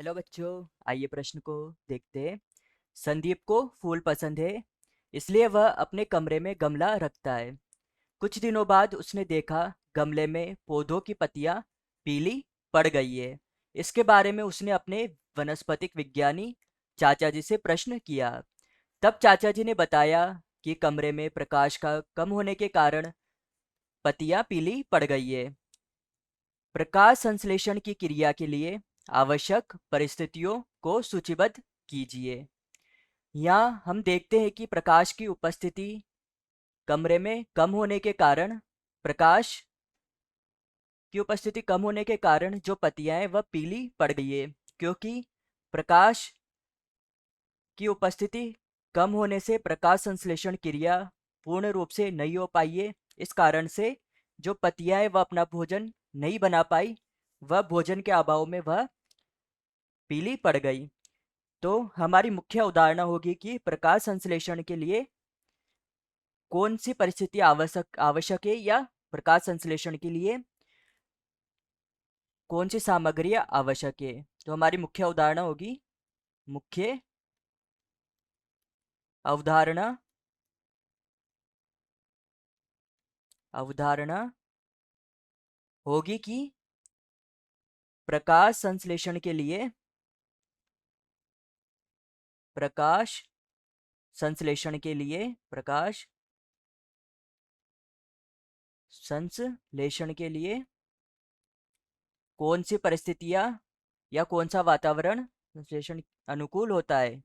Hello बच्चों, आइए प्रश्न को देखते हैं। संदीप को फूल पसंद है, इसलिए वह अपने कमरे में गमला रखता है। कुछ दिनों बाद उसने देखा गमले में पौधों की पत्तियां पीली पड़ गई है। इसके बारे में उसने अपने वनस्पतिक विज्ञानी चाचा जी से प्रश्न किया। तब चाचा जी ने बताया कि कमरे में प्रकाश का कम होने के कारण पत्तियां पीली पड़ गई है। प्रकाश संश्लेषण की क्रिया के लिए आवश्यक परिस्थितियों को सूचीबद्ध कीजिए। यहाँ हम देखते हैं कि प्रकाश की उपस्थिति कमरे में कम होने के कारण प्रकाश की उपस्थिति कम होने के कारण जो पत्तियां हैं वह पीली पड़ गई है, क्योंकि प्रकाश की उपस्थिति कम होने से प्रकाश संश्लेषण क्रिया पूर्ण रूप से नहीं हो पाई है। इस कारण से जो पत्तियां हैं वह अपना भोजन नहीं बना पाई, वह भोजन के अभाव में वह पीली पड़ गई। तो हमारी मुख्य उदाहरण होगी कि प्रकाश संश्लेषण के लिए कौन सी परिस्थिति आवश्यक आवश्यक है, या प्रकाश संश्लेषण के लिए कौन सी सामग्री आवश्यक है। तो हमारी मुख्य उदाहरण होगी, मुख्य अवधारणा अवधारणा होगी कि प्रकाश संश्लेषण के लिए प्रकाश प्रकाश संश्लेषण के लिए कौन सी परिस्थितियां या कौन सा वातावरण संश्लेषण अनुकूल होता है।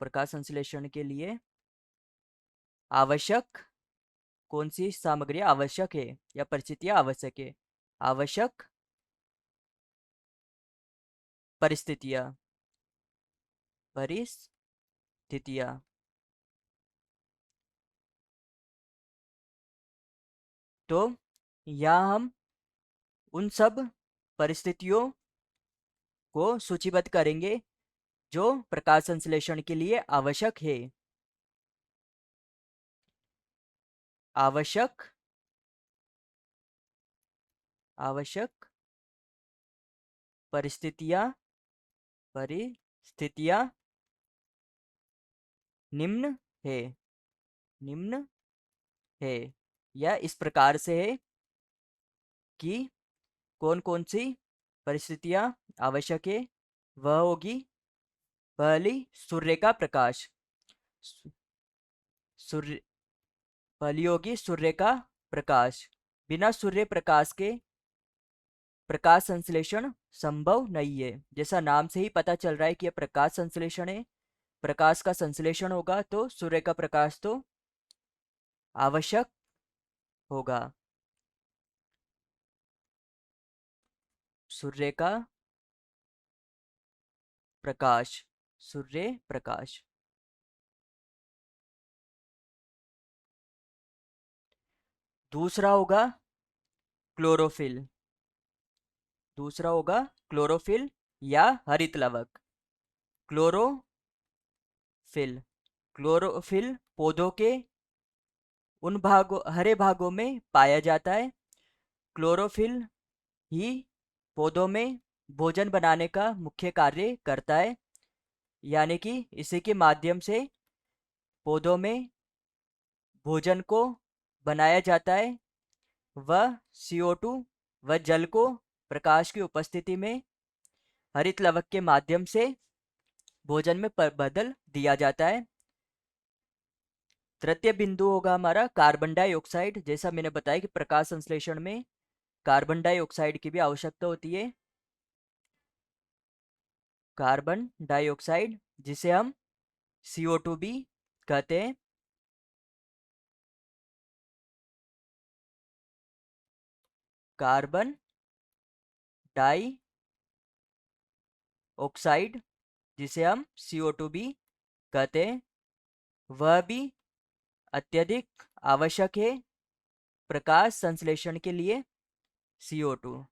प्रकाश संश्लेषण के लिए आवश्यक कौन सी सामग्री आवश्यक है या परिस्थितियां आवश्यक है। आवश्यक परिस्थितियां परिस्थितियां तो यहाँ हम उन सब परिस्थितियों को सूचीबद्ध करेंगे जो प्रकाश संश्लेषण के लिए आवश्यक है। आवश्यक आवश्यक परिस्थितियां निम्न है निम्न है या इस प्रकार से है कि कौन कौन सी परिस्थितियां आवश्यक है। वह होगी, पहली, सूर्य का प्रकाश। सूर्य पहली होगी सूर्य का प्रकाश। बिना सूर्य प्रकाश के प्रकाश संश्लेषण संभव नहीं है। जैसा नाम से ही पता चल रहा है कि यह प्रकाश संश्लेषण है, प्रकाश का संश्लेषण होगा, तो सूर्य का प्रकाश तो आवश्यक होगा। सूर्य का प्रकाश सूर्य प्रकाश। दूसरा होगा क्लोरोफिल। या हरित लवक। क्लोरोफिल क्लोरोफिल पौधों के उन भागों हरे भागों में पाया जाता है। क्लोरोफिल ही पौधों में भोजन बनाने का मुख्य कार्य करता है, यानी कि इसी के माध्यम से पौधों में भोजन को बनाया जाता है। वह CO2 व जल को प्रकाश की उपस्थिति में हरित लवक के माध्यम से भोजन में बदल दिया जाता है। तृतीय बिंदु होगा हमारा कार्बन डाइऑक्साइड। जैसा मैंने बताया कि प्रकाश संश्लेषण में कार्बन डाइऑक्साइड की भी आवश्यकता होती है। कार्बन डाइऑक्साइड जिसे हम CO2 भी कहते हैं। कार्बन डाइऑक्साइड जिसे हम CO2 भी कहते हैं, वह भी अत्यधिक आवश्यक है प्रकाश संश्लेषण के लिए। CO2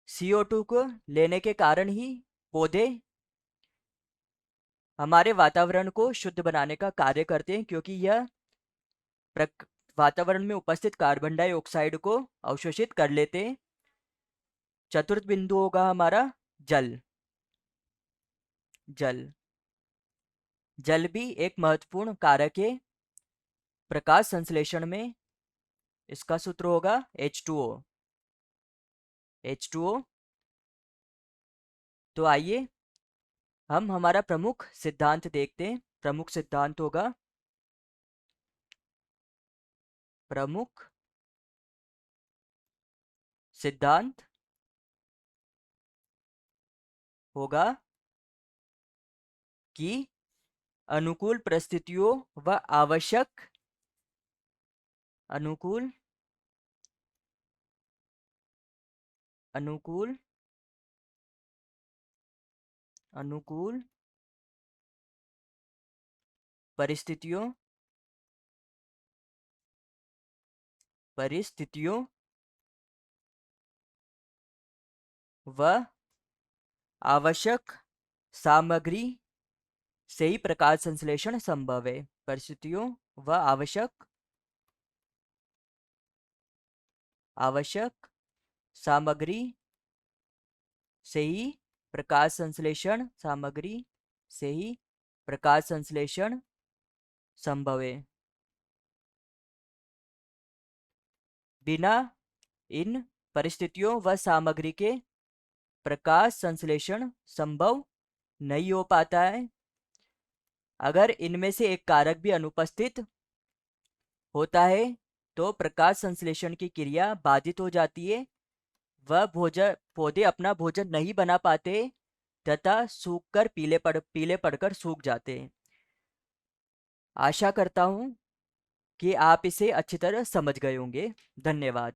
CO2 को लेने के कारण ही पौधे हमारे वातावरण को शुद्ध बनाने का कार्य करते हैं, क्योंकि यह वातावरण में उपस्थित कार्बन डाइऑक्साइड को अवशोषित कर लेते हैं। चतुर्थ बिंदु होगा हमारा जल। जल जल भी एक महत्वपूर्ण कारक है प्रकाश संश्लेषण में। इसका सूत्र होगा H2O। H2O। तो आइए हम हमारा प्रमुख सिद्धांत देखते हैं। प्रमुख सिद्धांत होगा, प्रमुख सिद्धांत होगा कि अनुकूल परिस्थितियों व आवश्यक अनुकूल अनुकूल अनुकूल परिस्थितियों परिस्थितियों व आवश्यक सामग्री से ही प्रकाश संश्लेषण संभव है। परिस्थितियों व आवश्यक सामग्री से ही प्रकाश संश्लेषण सामग्री से ही प्रकाश संश्लेषण संभव है। बिना इन परिस्थितियों व सामग्री के प्रकाश संश्लेषण संभव नहीं हो पाता है। अगर इनमें से एक कारक भी अनुपस्थित होता है तो प्रकाश संश्लेषण की क्रिया बाधित हो जाती है। वह पौधे अपना भोजन नहीं बना पाते तथा सूखकर पीले पड़कर सूख जाते हैं। आशा करता हूँ कि आप इसे अच्छी तरह समझ गए होंगे। धन्यवाद।